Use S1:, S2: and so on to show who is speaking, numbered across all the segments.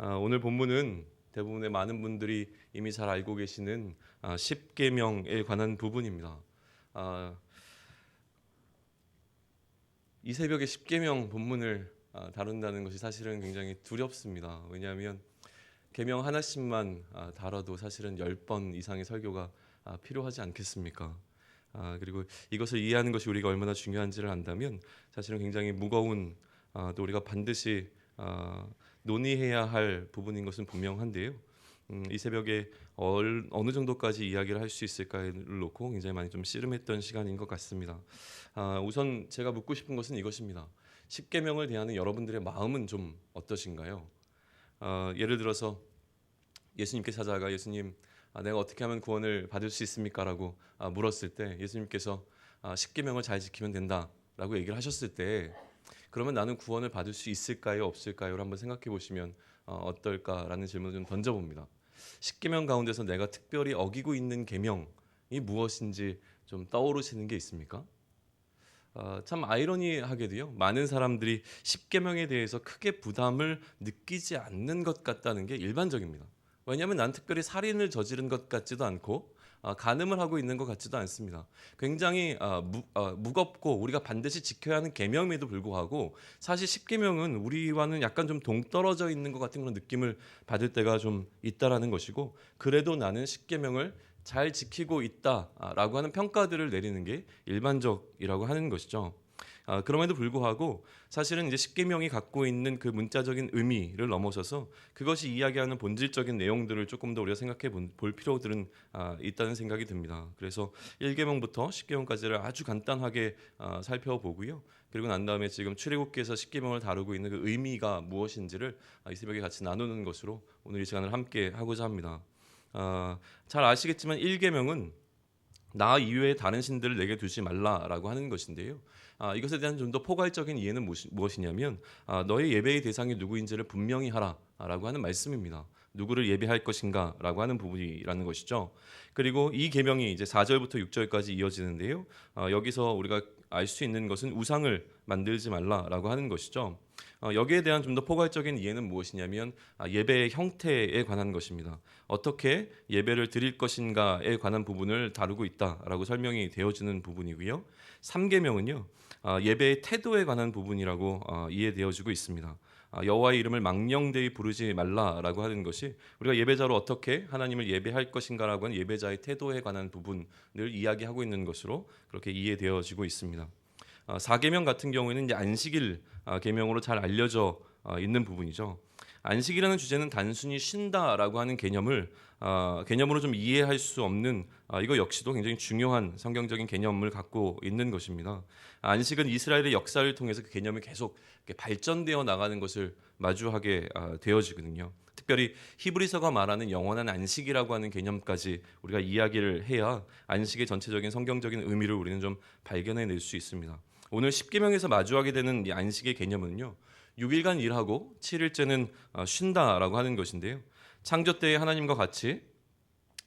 S1: 오늘 본문은 대부분의 많은 분들이 이미 잘 알고 계시는 십계명에 관한 부분입니다. 이 새벽에 십계명 본문을 다룬다는 것이 사실은 굉장히 두렵습니다. 왜냐하면 계명 하나씩만 다뤄도 사실은 10번 이상의 설교가 필요하지 않겠습니까? 그리고 이것을 이해하는 것이 우리가 얼마나 중요한지를 안다면 사실은 굉장히 무거운 또 우리가 반드시 논의해야 할 부분인 것은 분명한데요. 이 새벽에 어느 정도까지 이야기를 할 수 있을까를 놓고 굉장히 많이 좀 씨름했던 시간인 것 같습니다. 우선 제가 묻고 싶은 것은 이것입니다. 십계명을 대하는 여러분들의 마음은 좀 어떠신가요? 예를 들어서 예수님께 찾아가 예수님, 내가 어떻게 하면 구원을 받을 수 있습니까? 라고 물었을 때 예수님께서 십계명을 잘 지키면 된다라고 얘기를 하셨을 때 그러면 나는 구원을 받을 수 있을까요? 없을까요?를 한번 생각해 보시면 어떨까라는 질문을 좀 던져봅니다. 십계명 가운데서 내가 특별히 어기고 있는 계명이 무엇인지 좀 떠오르시는 게 있습니까? 참 아이러니하게도요. 많은 사람들이 십계명에 대해서 크게 부담을 느끼지 않는 것 같다는 게 일반적입니다. 왜냐하면 난 특별히 살인을 저지른 것 같지도 않고 간음을 하고 있는 것 같지도 않습니다. 굉장히 무겁고 우리가 반드시 지켜야 하는 계명임에도 불구하고 사실 십계명은 우리와는 약간 좀 동떨어져 있는 것 같은 그런 느낌을 받을 때가 좀 있다라는 것이고, 그래도 나는 십계명을 잘 지키고 있다라고 하는 평가들을 내리는 게 일반적이라고 하는 것이죠. 그럼에도 불구하고 사실은 이제 십계명이 갖고 있는 그 문자적인 의미를 넘어서서 그것이 이야기하는 본질적인 내용들을 조금 더 우리가 생각해 볼 필요들은 있다는 생각이 듭니다. 그래서 1계명부터 10계명까지를 아주 간단하게 살펴보고요. 그리고 난 다음에 지금 출애굽기에서 십계명을 다루고 있는 그 의미가 무엇인지를 이 새벽에 같이 나누는 것으로 오늘 이 시간을 함께 하고자 합니다. 잘 아시겠지만 1계명은 나 이외에 다른 신들을 내게 두지 말라라고 하는 것인데요. 이것에 대한 좀 더 포괄적인 이해는 무엇이냐면 너의 예배의 대상이 누구인지를 분명히 하라라고 하는 말씀입니다. 누구를 예배할 것인가라고 하는 부분이라는 것이죠. 그리고 이 계명이 이제 4절부터 6절까지 이어지는데요. 여기서 우리가 알 수 있는 것은 우상을 만들지 말라라고 하는 것이죠. 여기에 대한 좀 더 포괄적인 이해는 무엇이냐면 예배의 형태에 관한 것입니다. 어떻게 예배를 드릴 것인가에 관한 부분을 다루고 있다라고 설명이 되어지는 부분이고요. 3계명은요. 예배의 태도에 관한 부분이라고 이해되어지고 있습니다. 여호와의 이름을 망령되이 부르지 말라라고 하는 것이 우리가 예배자로 어떻게 하나님을 예배할 것인가라고 하는 예배자의 태도에 관한 부분을 이야기하고 있는 것으로 그렇게 이해되어지고 있습니다. 4계명 같은 경우에는 이제 안식일 계명으로 잘 알려져 있는 부분이죠. 안식이라는 주제는 단순히 쉰다라고 하는 개념으로 좀 이해할 수 없는 이거 역시도 굉장히 중요한 성경적인 개념을 갖고 있는 것입니다. 안식은 이스라엘의 역사를 통해서 그 개념이 계속 발전되어 나가는 것을 마주하게 되어지거든요. 특별히 히브리서가 말하는 영원한 안식이라고 하는 개념까지 우리가 이야기를 해야 안식의 전체적인 성경적인 의미를 우리는 좀 발견해낼 수 있습니다. 오늘 십계명에서 마주하게 되는 이 안식의 개념은요. 6일간 일하고 7일째는 쉰다라고 하는 것인데요. 창조 때의 하나님과 같이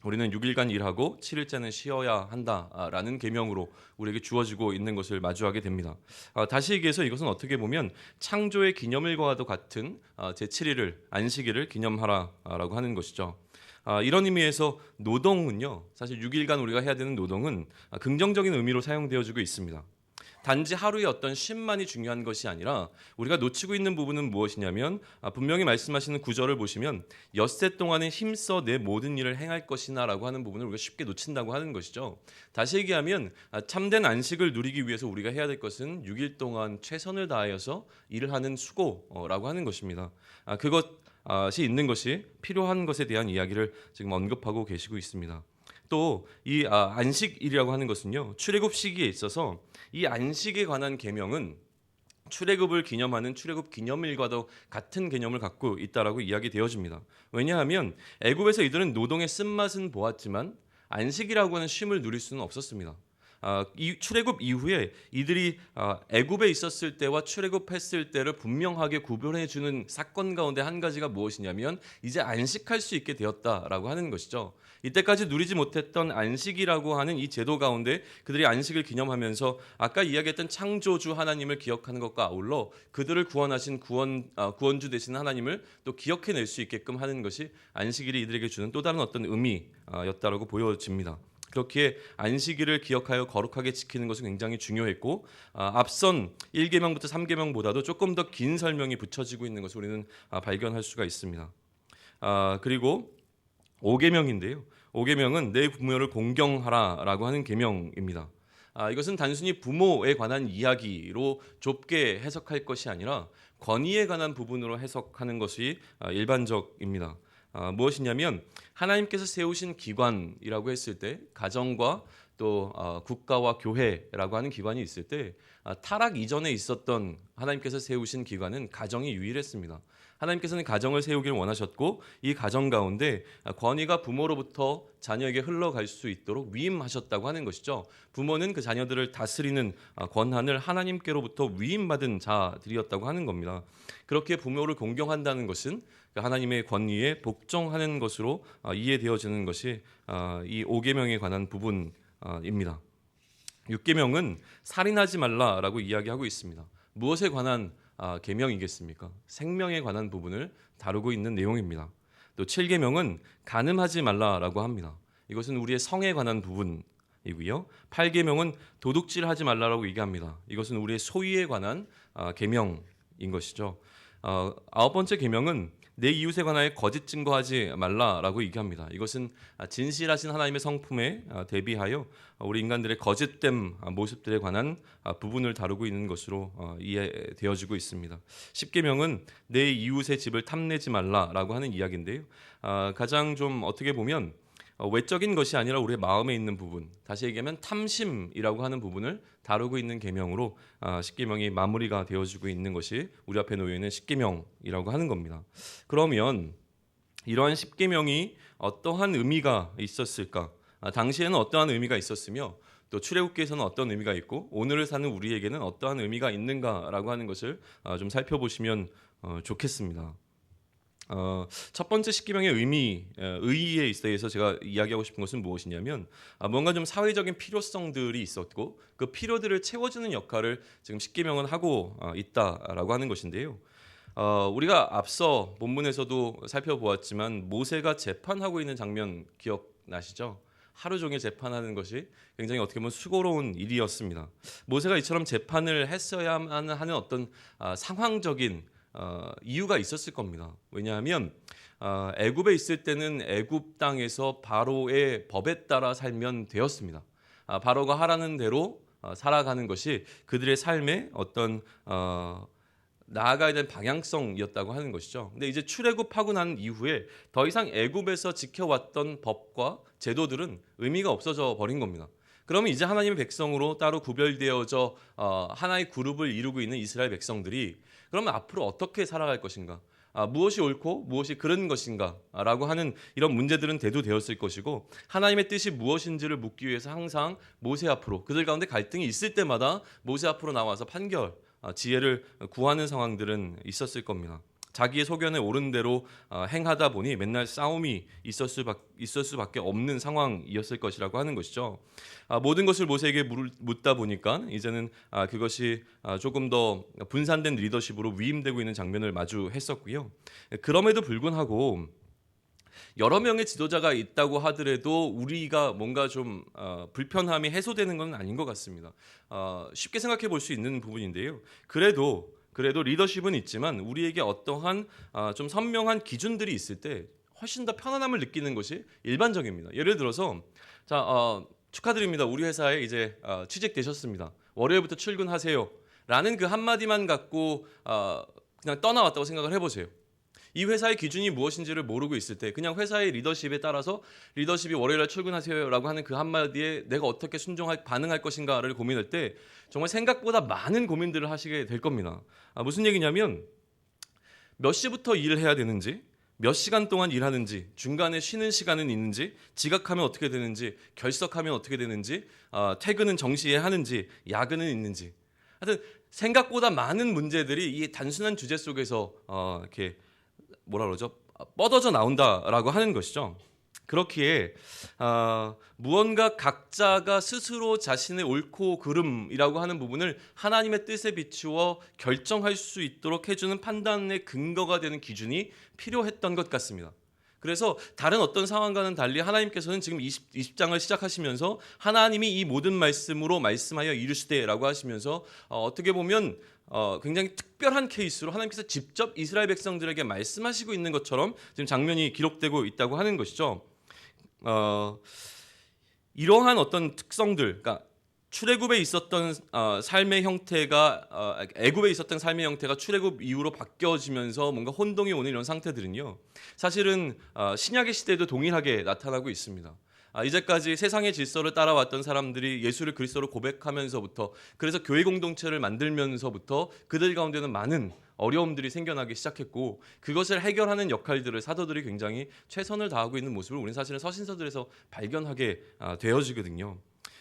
S1: 우리는 6일간 일하고 7일째는 쉬어야 한다라는 계명으로 우리에게 주어지고 있는 것을 마주하게 됩니다. 다시 얘기해서 이것은 어떻게 보면 창조의 기념일과도 같은 제7일을 안식일을 기념하라라고 하는 것이죠. 이런 의미에서 노동은요. 사실 6일간 우리가 해야 되는 노동은 긍정적인 의미로 사용되어지고 있습니다. 단지 하루의 어떤 쉼만이 중요한 것이 아니라 우리가 놓치고 있는 부분은 무엇이냐면 분명히 말씀하시는 구절을 보시면 엿새 동안에 힘써 내 모든 일을 행할 것이나 라고 하는 부분을 우리가 쉽게 놓친다고 하는 것이죠. 다시 얘기하면 참된 안식을 누리기 위해서 우리가 해야 될 것은 6일 동안 최선을 다하여서 일을 하는 수고라고 하는 것입니다. 그것이 있는 것이 필요한 것에 대한 이야기를 지금 언급하고 계시고 있습니다. 또 이 안식일이라고 하는 것은요. 출애굽 시기에 있어서 이 안식에 관한 계명은 출애굽을 기념하는 출애굽 기념일과도 같은 개념을 갖고 있다라고 이야기되어집니다. 왜냐하면 애굽에서 이들은 노동의 쓴맛은 보았지만 안식이라고 하는 쉼을 누릴 수는 없었습니다. 이 출애굽 이후에 이들이 애굽에 있었을 때와 출애굽했을 때를 분명하게 구별해 주는 사건 가운데 한 가지가 무엇이냐면 이제 안식할 수 있게 되었다라고 하는 것이죠. 이때까지 누리지 못했던 안식이라고 하는 이 제도 가운데 그들이 안식을 기념하면서 아까 이야기했던 창조주 하나님을 기억하는 것과 아울러 그들을 구원하신 구원주 되신 하나님을 또 기억해낼 수 있게끔 하는 것이 안식일이 이들에게 주는 또 다른 어떤 의미였다라고 보여집니다. 그렇기에 안식일을 기억하여 거룩하게 지키는 것은 굉장히 중요했고 앞선 1계명부터 3계명보다도 조금 더 긴 설명이 붙여지고 있는 것을 우리는 발견할 수가 있습니다. 그리고 5계명인데요. 5계명은 내 부모를 공경하라라고 하는 계명입니다. 이것은 단순히 부모에 관한 이야기로 좁게 해석할 것이 아니라 권위에 관한 부분으로 해석하는 것이 일반적입니다. 무엇이냐면 하나님께서 세우신 기관이라고 했을 때 가정과 또 국가와 교회라고 하는 기관이 있을 때 타락 이전에 있었던 하나님께서 세우신 기관은 가정이 유일했습니다. 하나님께서는 가정을 세우기를 원하셨고 이 가정 가운데 권위가 부모로부터 자녀에게 흘러갈 수 있도록 위임하셨다고 하는 것이죠. 부모는 그 자녀들을 다스리는 권한을 하나님께로부터 위임받은 자들이었다고 하는 겁니다. 그렇게 부모를 공경한다는 것은 하나님의 권위에 복종하는 것으로 이해되어지는 것이 이 5계명에 관한 부분입니다. 6계명은 살인하지 말라라고 이야기하고 있습니다. 무엇에 관한 계명이겠습니까? 생명에 관한 부분을 다루고 있는 내용입니다. 또 7계명은 간음하지 말라라고 합니다. 이것은 우리의 성에 관한 부분이고요. 8계명은 도둑질하지 말라라고 얘기합니다. 이것은 우리의 소유에 관한 계명인 것이죠. 9번째 계명은 내 이웃에 관하여 거짓 증거하지 말라라고 얘기합니다. 이것은 진실하신 하나님의 성품에 대비하여 우리 인간들의 거짓된 모습들에 관한 부분을 다루고 있는 것으로 이해되어지고 있습니다. 10계명은 내 이웃의 집을 탐내지 말라라고 하는 이야기인데요. 가장 좀 어떻게 보면 외적인 것이 아니라 우리의 마음에 있는 부분, 다시 얘기하면 탐심이라고 하는 부분을 다루고 있는 계명으로 10계명이 마무리가 되어지고 있는 것이 우리 앞에 놓여 있는 10계명이라고 하는 겁니다. 그러면 이러한 10계명이 어떠한 의미가 있었을까? 당시에는 어떠한 의미가 있었으며 또 출애굽기에서는 어떤 의미가 있고 오늘을 사는 우리에게는 어떠한 의미가 있는가라고 하는 것을 좀 살펴보시면 좋겠습니다. 첫 번째 10계명의 의의에 있어서 제가 이야기하고 싶은 것은 무엇이냐면 뭔가 좀 사회적인 필요성들이 있었고 그 필요들을 채워주는 역할을 지금 10계명은 하고 있다라고 하는 것인데요. 우리가 앞서 본문에서도 살펴보았지만 모세가 재판하고 있는 장면 기억나시죠? 하루 종일 재판하는 것이 굉장히 어떻게 보면 수고로운 일이었습니다. 모세가 이처럼 재판을 했어야만 하는 어떤 상황적인 이유가 있었을 겁니다. 왜냐하면 애굽에 있을 때는 애굽 땅에서 바로의 법에 따라 살면 되었습니다. 바로가 하라는 대로 살아가는 것이 그들의 삶의 어떤 나아가야 될 방향성이었다고 하는 것이죠. 근데 이제 출애굽하고 난 이후에 더 이상 애굽에서 지켜왔던 법과 제도들은 의미가 없어져 버린 겁니다. 그러면 이제 하나님의 백성으로 따로 구별되어져 하나의 그룹을 이루고 있는 이스라엘 백성들이 그러면 앞으로 어떻게 살아갈 것인가? 무엇이 옳고 무엇이 그른 것인가? 라고 하는 이런 문제들은 대두되었을 것이고 하나님의 뜻이 무엇인지를 묻기 위해서 항상 모세 앞으로 그들 가운데 갈등이 있을 때마다 모세 앞으로 나와서 판결, 지혜를 구하는 상황들은 있었을 겁니다. 자기의 소견에 옳은 대로 행하다 보니 맨날 싸움이 있을 수밖에 없는 상황이었을 것이라고 하는 것이죠. 모든 것을 모세에게 묻다 보니까 이제는 그것이 조금 더 분산된 리더십으로 위임되고 있는 장면을 마주했었고요. 그럼에도 불구하고 여러 명의 지도자가 있다고 하더라도 우리가 뭔가 좀 불편함이 해소되는 건 아닌 것 같습니다. 쉽게 생각해 볼 수 있는 부분인데요. 그래도 리더십은 있지만 우리에게 어떠한 좀 선명한 기준들이 있을 때 훨씬 더 편안함을 느끼는 것이 일반적입니다. 예를 들어서 축하드립니다. 우리 회사에 이제 취직되셨습니다. 월요일부터 출근하세요. 라는 그 한마디만 갖고 그냥 떠나왔다고 생각을 해보세요. 이 회사의 기준이 무엇인지를 모르고 있을 때 그냥 회사의 리더십에 따라서 리더십이 월요일에 출근하세요라고 하는 그 한마디에 내가 어떻게 반응할 것인가를 고민할 때 정말 생각보다 많은 고민들을 하시게 될 겁니다. 무슨 얘기냐면 몇 시부터 일을 해야 되는지, 몇 시간 동안 일하는지, 중간에 쉬는 시간은 있는지, 지각하면 어떻게 되는지, 결석하면 어떻게 되는지, 퇴근은 정시에 하는지, 야근은 있는지. 하여튼 생각보다 많은 문제들이 이 단순한 주제 속에서 이렇게 뭐라 그러죠? 뻗어져 나온다라고 하는 것이죠. 그렇기에 무언가 각자가 스스로 자신의 옳고 그름이라고 하는 부분을 하나님의 뜻에 비추어 결정할 수 있도록 해주는 판단의 근거가 되는 기준이 필요했던 것 같습니다. 그래서 다른 어떤 상황과는 달리 하나님께서는 지금 20장을 시작하시면서 하나님이 이 모든 말씀으로 말씀하여 이르시되라고 하시면서 어떻게 보면 굉장히 특별한 케이스로 하나님께서 직접 이스라엘 백성들에게 말씀하시고 있는 것처럼 지금 장면이 기록되고 있다고 하는 것이죠. 이러한 어떤 특성들, 그러니까 출애굽에 있었던 삶의 형태가 애굽에 있었던 삶의 형태가 출애굽 이후로 바뀌어지면서 뭔가 혼동이 오는 이런 상태들은요, 사실은 신약의 시대에도 동일하게 나타나고 있습니다. 이제까지 세상의 질서를 따라왔던 사람들이 예수를 그리스도로 고백하면서부터, 그래서 교회 공동체를 만들면서부터 그들 가운데는 많은 어려움들이 생겨나기 시작했고, 그것을 해결하는 역할들을 사도들이 굉장히 최선을 다하고 있는 모습을 우리는 사실은 서신서들에서 발견하게 되어지거든요.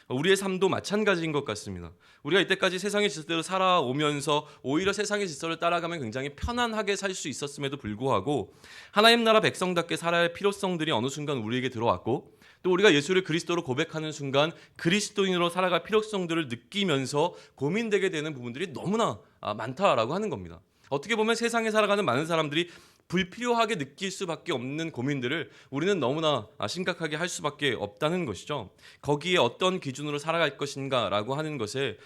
S1: 우리의 삶도 마찬가지인 것 같습니다. 우리가 이때까지 세상의 질서대로 살아오면서 오히려 세상의 질서를 따라가면 굉장히 편안하게 살 수 있었음에도 불구하고 하나님 나라 백성답게 살아야 할 필요성들이 어느 순간 우리에게 들어왔고, 또 우리가 예수를 그리스도로 고백하는 순간 그리스도인으로 살아갈 필요성들을 느끼면서 고민되게 되는 부분들이 너무나 많다라고 하는 겁니다. 어떻게 보면 세상에 살아가는 많은 사람들이 불필요하게 느낄 수밖에 없는 고민들을 우리는 너무나 심각하게 할 수밖에 없다는 것이죠. 거기에 어떤 기준으로 살아갈 것인가라고 하는 것에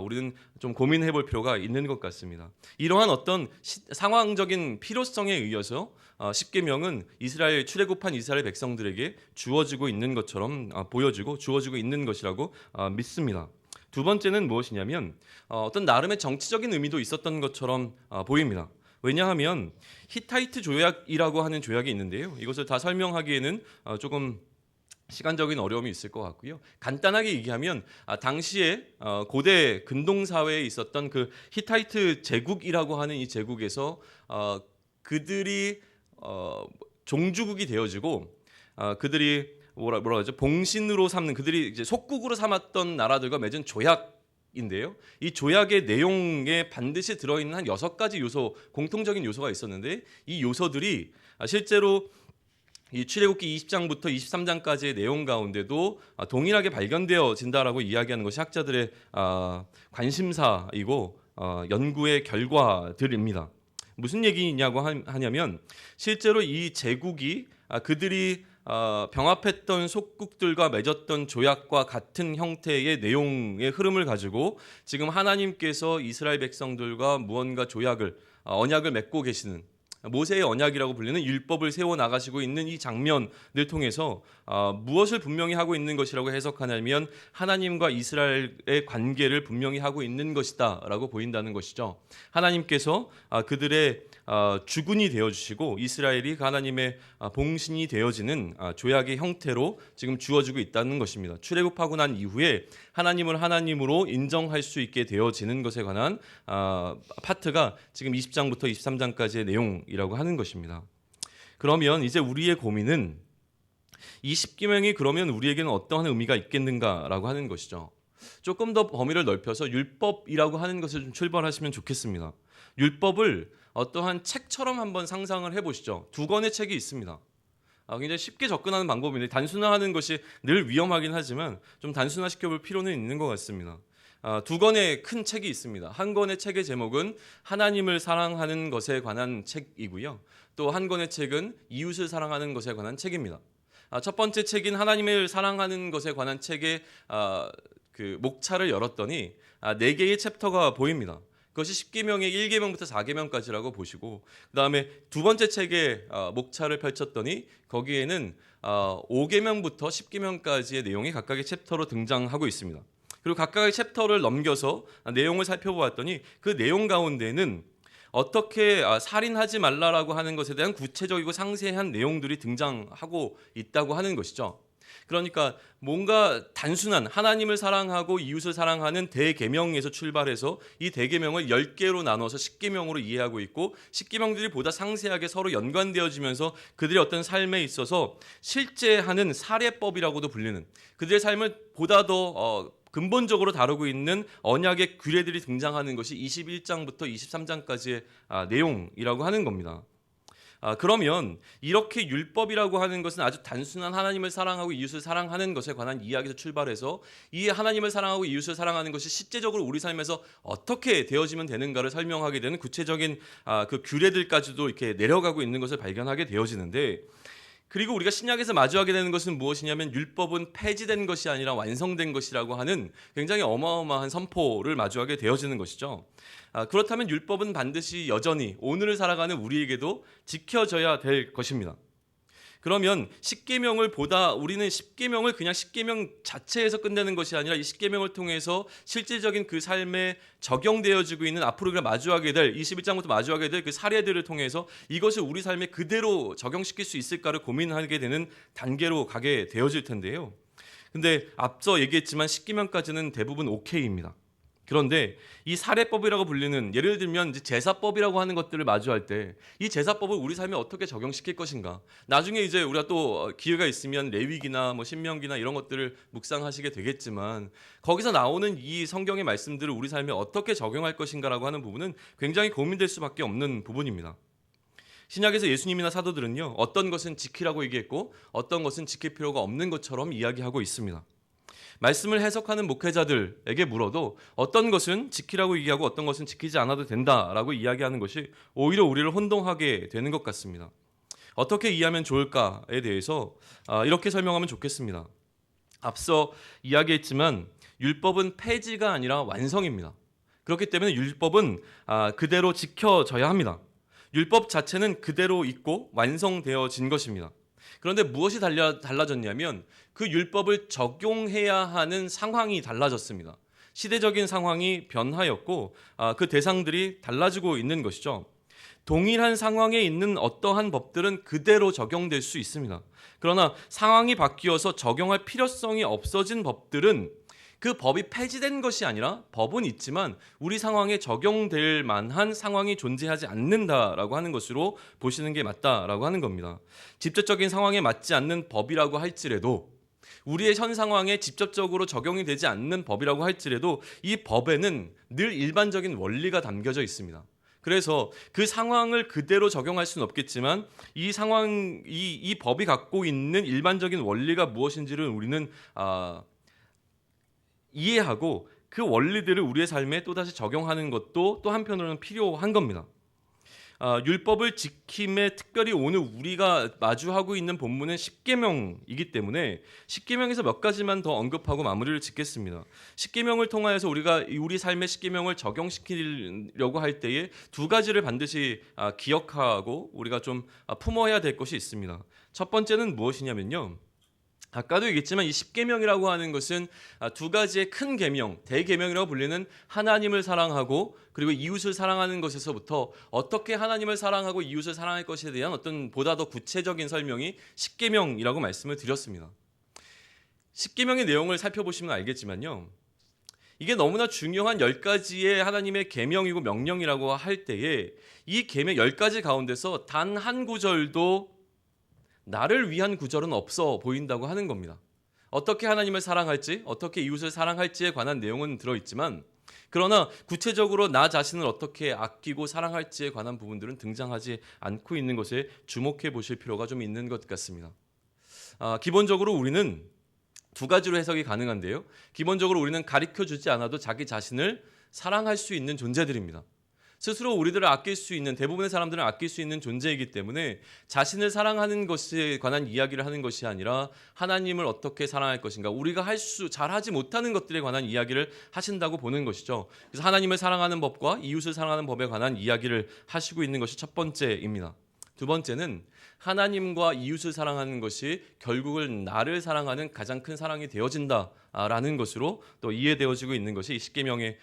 S1: 우리는 좀 고민해 볼 필요가 있는 것 같습니다. 이러한 어떤 상황적인 필요성에 의해서 십계명은 이스라엘 출애굽한 이스라엘 백성들에게 주어지고 있는 것처럼 보여지고 주어지고 있는 것이라고 믿습니다. 두 번째는 무엇이냐면 어떤 나름의 정치적인 의미도 있었던 것처럼 보입니다. 왜냐하면 히타이트 조약이라고 하는 조약이 있는데요. 이것을 다 설명하기에는 조금 시간적인 어려움이 있을 것 같고요. 간단하게 얘기하면 당시에 고대 근동 사회에 있었던 그 히타이트 제국이라고 하는 이 제국에서 그들이 종주국이 되어지고 그들이 뭐라 그러죠? 봉신으로 삼는, 그들이 이제 속국으로 삼았던 나라들과 맺은 조약인데요. 이 조약의 내용에 반드시 들어있는 한 6가지 요소, 공통적인 요소가 있었는데, 이 요소들이 실제로 이 출애굽기 20장부터 23장까지의 내용 가운데도 동일하게 발견되어진다라고 이야기하는 것이 학자들의 관심사이고 연구의 결과들입니다. 무슨 얘기냐고 하냐면 실제로 이 제국이 그들이 병합했던 속국들과 맺었던 조약과 같은 형태의 내용의 흐름을 가지고 지금 하나님께서 이스라엘 백성들과 무언가 조약을 언약을 맺고 계시는, 모세의 언약이라고 불리는 율법을 세워 나가시고 있는 이 장면을 통해서 무엇을 분명히 하고 있는 것이라고 해석하냐면 하나님과 이스라엘의 관계를 분명히 하고 있는 것이다라고 보인다는 것이죠. 하나님께서 그들의 주군이 되어주시고 이스라엘이 하나님의 봉신이 되어지는 조약의 형태로 지금 주어지고 있다는 것입니다. 출애굽하고 난 이후에 하나님을 하나님으로 인정할 수 있게 되어지는 것에 관한 파트가 지금 20장부터 23장까지의 내용이라고 하는 것입니다. 그러면 이제 우리의 고민은 이 십계명이 그러면 우리에게는 어떠한 의미가 있겠는가라고 하는 것이죠. 조금 더 범위를 넓혀서 율법이라고 하는 것을 좀 출발하시면 좋겠습니다. 율법을 어떠한 책처럼 한번 상상을 해보시죠. 2권의 책이 있습니다. 굉장히 쉽게 접근하는 방법인데 단순화하는 것이 늘 위험하긴 하지만 좀 단순화시켜볼 필요는 있는 것 같습니다. 2권의 큰 책이 있습니다. 한 권의 책의 제목은 하나님을 사랑하는 것에 관한 책이고요. 또 한 권의 책은 이웃을 사랑하는 것에 관한 책입니다. 첫 번째 책인 하나님을 사랑하는 것에 관한 책의 그 목차를 열었더니 4개의 챕터가 보입니다. 그것이 10계명의 1계명부터 4계명까지라고 보시고, 그 다음에 두 번째 책의 목차를 펼쳤더니 거기에는 5계명부터 10계명까지의 내용이 각각의 챕터로 등장하고 있습니다. 그리고 각각의 챕터를 넘겨서 내용을 살펴보았더니 그 내용 가운데는 어떻게 살인하지 말라라고 하는 것에 대한 구체적이고 상세한 내용들이 등장하고 있다고 하는 것이죠. 그러니까 뭔가 단순한 하나님을 사랑하고 이웃을 사랑하는 대계명에서 출발해서 이 대계명을 10개로 나눠서 10계명으로 이해하고 있고 10계명들이 보다 상세하게 서로 연관되어지면서 그들의 어떤 삶에 있어서 실제하는 사례법이라고도 불리는 그들의 삶을 보다 더 근본적으로 다루고 있는 언약의 규례들이 등장하는 것이 21장부터 23장까지의 내용이라고 하는 겁니다. 그러면 이렇게 율법이라고 하는 것은 아주 단순한 하나님을 사랑하고 이웃을 사랑하는 것에 관한 이야기에서 출발해서 이 하나님을 사랑하고 이웃을 사랑하는 것이 실제적으로 우리 삶에서 어떻게 되어지면 되는가를 설명하게 되는 구체적인 그 규례들까지도 이렇게 내려가고 있는 것을 발견하게 되어지는데, 그리고 우리가 신약에서 마주하게 되는 것은 무엇이냐면 율법은 폐지된 것이 아니라 완성된 것이라고 하는 굉장히 어마어마한 선포를 마주하게 되어지는 것이죠. 그렇다면 율법은 반드시 여전히 오늘을 살아가는 우리에게도 지켜져야 될 것입니다. 그러면 10계명을 보다 우리는 10계명을 그냥 10계명 자체에서 끝내는 것이 아니라 이 10계명을 통해서 실질적인 그 삶에 적용되어지고 있는 앞으로 우리가 마주하게 될 21장부터 마주하게 될 그 사례들을 통해서 이것을 우리 삶에 그대로 적용시킬 수 있을까를 고민하게 되는 단계로 가게 되어질 텐데요. 근데 앞서 얘기했지만 10계명까지는 대부분 오케이입니다. 그런데 이 사례법이라고 불리는, 예를 들면 이제 제사법이라고 하는 것들을 마주할 때 이 제사법을 우리 삶에 어떻게 적용시킬 것인가, 나중에 이제 우리가 또 기회가 있으면 레위기나 뭐 신명기나 이런 것들을 묵상하시게 되겠지만 거기서 나오는 이 성경의 말씀들을 우리 삶에 어떻게 적용할 것인가라고 하는 부분은 굉장히 고민될 수밖에 없는 부분입니다. 신약에서 예수님이나 사도들은요, 어떤 것은 지키라고 얘기했고 어떤 것은 지킬 필요가 없는 것처럼 이야기하고 있습니다. 말씀을 해석하는 목회자들에게 물어도 어떤 것은 지키라고 얘기하고 어떤 것은 지키지 않아도 된다라고 이야기하는 것이 오히려 우리를 혼동하게 되는 것 같습니다. 어떻게 이해하면 좋을까에 대해서 이렇게 설명하면 좋겠습니다. 앞서 이야기했지만 율법은 폐지가 아니라 완성입니다. 그렇기 때문에 율법은 그대로 지켜져야 합니다. 율법 자체는 그대로 있고 완성되어진 것입니다. 그런데 무엇이 달라졌냐면 그 율법을 적용해야 하는 상황이 달라졌습니다. 시대적인 상황이 변하였고 그 대상들이 달라지고 있는 것이죠. 동일한 상황에 있는 어떠한 법들은 그대로 적용될 수 있습니다. 그러나 상황이 바뀌어서 적용할 필요성이 없어진 법들은 그 법이 폐지된 것이 아니라 법은 있지만 우리 상황에 적용될 만한 상황이 존재하지 않는다라고 하는 것으로 보시는 게 맞다라고 하는 겁니다. 직접적인 상황에 맞지 않는 법이라고 할지라도, 우리의 현 상황에 직접적으로 적용이 되지 않는 법이라고 할지라도 이 법에는 늘 일반적인 원리가 담겨져 있습니다. 그래서 그 상황을 그대로 적용할 수는 없겠지만 이 법이 갖고 있는 일반적인 원리가 무엇인지를 우리는 이해하고 그 원리들을 우리의 삶에 또다시 적용하는 것도 또 한편으로는 필요한 겁니다. 율법을 지킴에 특별히 오늘 우리가 마주하고 있는 본문은 10계명이기 때문에 10계명에서 몇 가지만 더 언급하고 마무리를 짓겠습니다. 10계명을 통하여서 우리가 우리 삶의 10계명을 적용시키려고 할 때에 두 가지를 반드시 기억하고 우리가 좀 품어야 될 것이 있습니다. 첫 번째는 무엇이냐면요, 아까도 얘기했지만 이 10계명이라고 하는 것은 두 가지의 큰 계명, 대계명이라고 불리는 하나님을 사랑하고 그리고 이웃을 사랑하는 것에서부터 어떻게 하나님을 사랑하고 이웃을 사랑할 것에 대한 어떤 보다 더 구체적인 설명이 10계명이라고 말씀을 드렸습니다. 10계명의 내용을 살펴보시면 알겠지만요, 이게 너무나 중요한 10가지의 하나님의 계명이고 명령이라고 할 때에 이 계명 10가지 가운데서 단 한 구절도 나를 위한 구절은 없어 보인다고 하는 겁니다. 어떻게 하나님을 사랑할지, 어떻게 이웃을 사랑할지에 관한 내용은 들어있지만 그러나 구체적으로 나 자신을 어떻게 아끼고 사랑할지에 관한 부분들은 등장하지 않고 있는 것에 주목해 보실 필요가 좀 있는 것 같습니다. 기본적으로 우리는 두 가지로 해석이 가능한데요. 기본적으로 우리는 가르쳐주지 않아도 자기 자신을 사랑할 수 있는 존재들입니다. 스스로 우리들을 아낄 수 있는, 대부분의 사람들은 아낄 수 있는 존재이기 때문에 자신을 사랑하는 것에 관한 이야기를 하는 것이 아니라 하나님을 어떻게 사랑할 것인가, 우리가 잘하지 못하는 것들에 관한 이야기를 하신다고 보는 것이죠. 그래서 하나님을 사랑하는 법과 이웃을 사랑하는 법에 관한 이야기를 하시고 있는 것이 첫 번째입니다. 두 번째는 하나님과 이웃을 사랑하는 것이 결국은 나를 사랑하는 가장 큰 사랑이 되어진다라는 것으로 또 이해되어지고 있는 것이 이 10계명의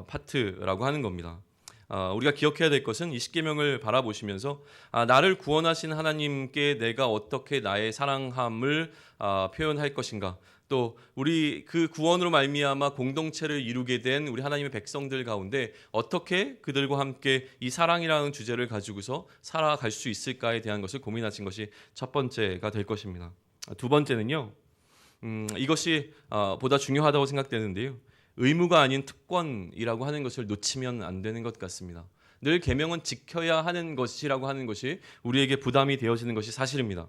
S1: 파트라고 하는 겁니다. 우리가 기억해야 될 것은 이 십계명을 바라보시면서 나를 구원하신 하나님께 내가 어떻게 나의 사랑함을 표현할 것인가, 또 우리 그 구원으로 말미암아 공동체를 이루게 된 우리 하나님의 백성들 가운데 어떻게 그들과 함께 이 사랑이라는 주제를 가지고서 살아갈 수 있을까에 대한 것을 고민하신 것이 첫 번째가 될 것입니다. 두 번째는요, 이것이 보다 중요하다고 생각되는데요, 의무가 아닌 특권이라고 하는 것을 놓치면 안 되는 것 같습니다. 늘 계명은 지켜야 하는 것이라고 하는 것이 우리에게 부담이 되어지는 것이 사실입니다.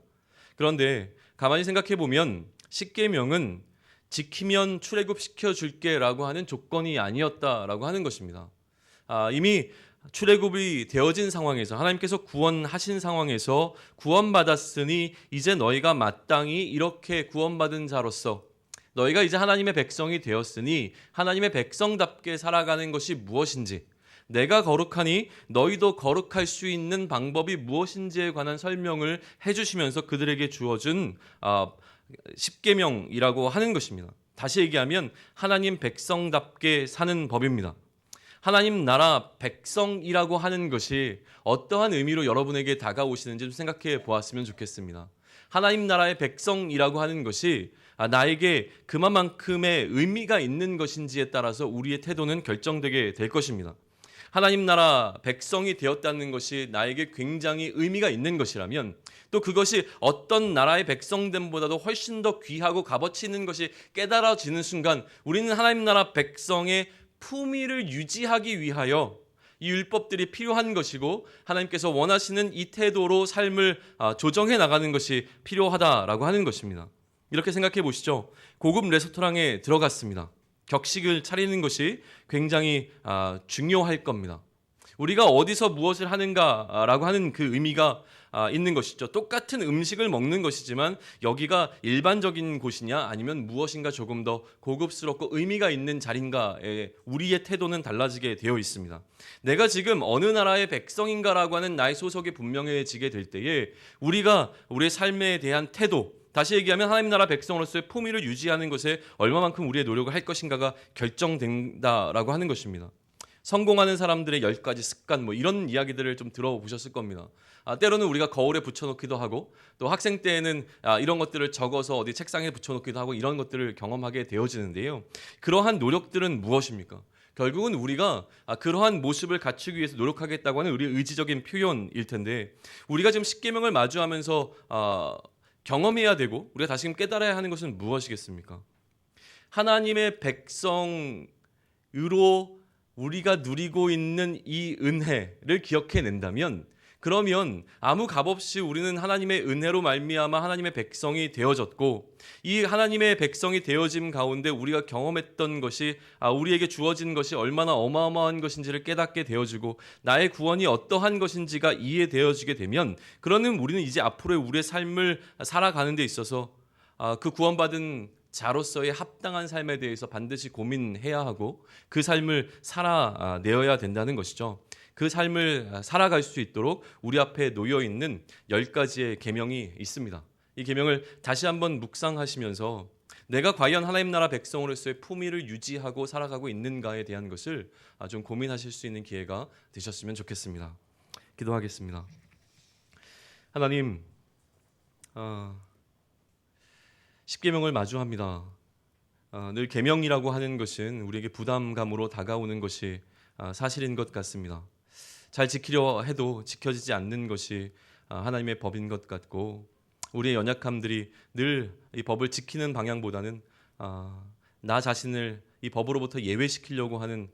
S1: 그런데 가만히 생각해 보면 십계명은 지키면 출애굽시켜 줄게라고 하는 조건이 아니었다라고 하는 것입니다. 이미 출애굽이 되어진 상황에서, 하나님께서 구원하신 상황에서 구원받았으니 이제 너희가 마땅히 이렇게 구원받은 자로서 너희가 이제 하나님의 백성이 되었으니 하나님의 백성답게 살아가는 것이 무엇인지, 내가 거룩하니 너희도 거룩할 수 있는 방법이 무엇인지에 관한 설명을 해주시면서 그들에게 주어준 십계명이라고 하는 것입니다. 다시 얘기하면 하나님 백성답게 사는 법입니다. 하나님 나라 백성이라고 하는 것이 어떠한 의미로 여러분에게 다가오시는지 좀 생각해 보았으면 좋겠습니다. 하나님 나라의 백성이라고 하는 것이 나에게 그만큼의 의미가 있는 것인지에 따라서 우리의 태도는 결정되게 될 것입니다. 하나님 나라 백성이 되었다는 것이 나에게 굉장히 의미가 있는 것이라면, 또 그것이 어떤 나라의 백성됨보다도 훨씬 더 귀하고 값어치 있는 것이 깨달아지는 순간 우리는 하나님 나라 백성의 품위를 유지하기 위하여 이 율법들이 필요한 것이고 하나님께서 원하시는 이 태도로 삶을 조정해 나가는 것이 필요하다라고 하는 것입니다. 이렇게 생각해 보시죠. 고급 레스토랑에 들어갔습니다. 격식을 차리는 것이 굉장히 중요할 겁니다. 우리가 어디서 무엇을 하는가라고 하는 그 의미가 있는 것이죠. 똑같은 음식을 먹는 것이지만 여기가 일반적인 곳이냐 아니면 무엇인가 조금 더 고급스럽고 의미가 있는 자리인가에 우리의 태도는 달라지게 되어 있습니다. 내가 지금 어느 나라의 백성인가라고 하는 나의 소속이 분명해지게 될 때에 우리가 우리의 삶에 대한 태도, 다시 얘기하면 하나님 나라 백성으로서의 품위를 유지하는 것에 얼마만큼 우리의 노력을 할 것인가가 결정된다라고 하는 것입니다. 성공하는 사람들의 10가지 습관 이런 이야기들을 좀 들어보셨을 겁니다. 때로는 우리가 거울에 붙여놓기도 하고, 또 학생 때에는 이런 것들을 적어서 어디 책상에 붙여놓기도 하고, 이런 것들을 경험하게 되어지는데요. 그러한 노력들은 무엇입니까? 결국은 우리가 그러한 모습을 갖추기 위해서 노력하겠다고 하는 우리의 의지적인 표현일 텐데, 우리가 지금 십계명을 마주하면서 경험해야 되고 우리가 다시금 깨달아야 하는 것은 무엇이겠습니까? 하나님의 백성으로 우리가 누리고 있는 이 은혜를 기억해낸다면, 그러면 아무 값없이 우리는 하나님의 은혜로 말미암아 하나님의 백성이 되어졌고, 이 하나님의 백성이 되어짐 가운데 우리가 경험했던 것이 우리에게 주어진 것이 얼마나 어마어마한 것인지를 깨닫게 되어지고 나의 구원이 어떠한 것인지가 이해되어지게 되면, 그러면 우리는 이제 앞으로의 우리의 삶을 살아가는 데 있어서 그 구원받은 자로서의 합당한 삶에 대해서 반드시 고민해야 하고 그 삶을 살아내어야 된다는 것이죠. 그 삶을 살아갈 수 있도록 우리 앞에 놓여 있는 10가지의 계명이 있습니다. 이 계명을 다시 한번 묵상하시면서 내가 과연 하나님 나라 백성으로서의 품위를 유지하고 살아가고 있는가에 대한 것을 좀 고민하실 수 있는 기회가 되셨으면 좋겠습니다. 기도하겠습니다. 하나님, 십계명을 마주합니다. 늘 계명이라고 하는 것은 우리에게 부담감으로 다가오는 것이 사실인 것 같습니다. 잘 지키려 해도 지켜지지 않는 것이 하나님의 법인 것 같고, 우리의 연약함들이 늘 이 법을 지키는 방향보다는 나 자신을 이 법으로부터 예외시키려고 하는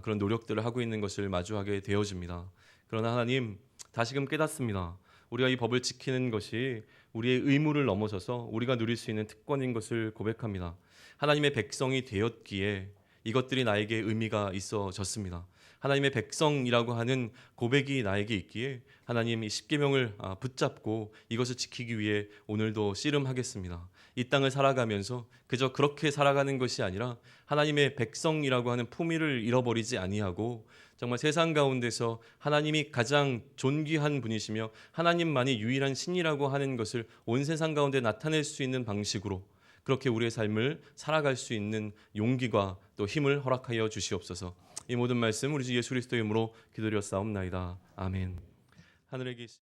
S1: 그런 노력들을 하고 있는 것을 마주하게 되어집니다. 그러나 하나님, 다시금 깨닫습니다. 우리가 이 법을 지키는 것이 우리의 의무를 넘어서서 우리가 누릴 수 있는 특권인 것을 고백합니다. 하나님의 백성이 되었기에 이것들이 나에게 의미가 있어졌습니다. 하나님의 백성이라고 하는 고백이 나에게 있기에 하나님 이 십계명을 붙잡고 이것을 지키기 위해 오늘도 씨름하겠습니다. 이 땅을 살아가면서 그저 그렇게 살아가는 것이 아니라 하나님의 백성이라고 하는 품위를 잃어버리지 아니하고, 정말 세상 가운데서 하나님이 가장 존귀한 분이시며 하나님만이 유일한 신이라고 하는 것을 온 세상 가운데 나타낼 수 있는 방식으로 그렇게 우리의 삶을 살아갈 수 있는 용기와 또 힘을 허락하여 주시옵소서. 이 모든 말씀 우리 주 예수 그리스도의 이름으로 기도드렸사옵나이다. 아멘. 하늘에 계신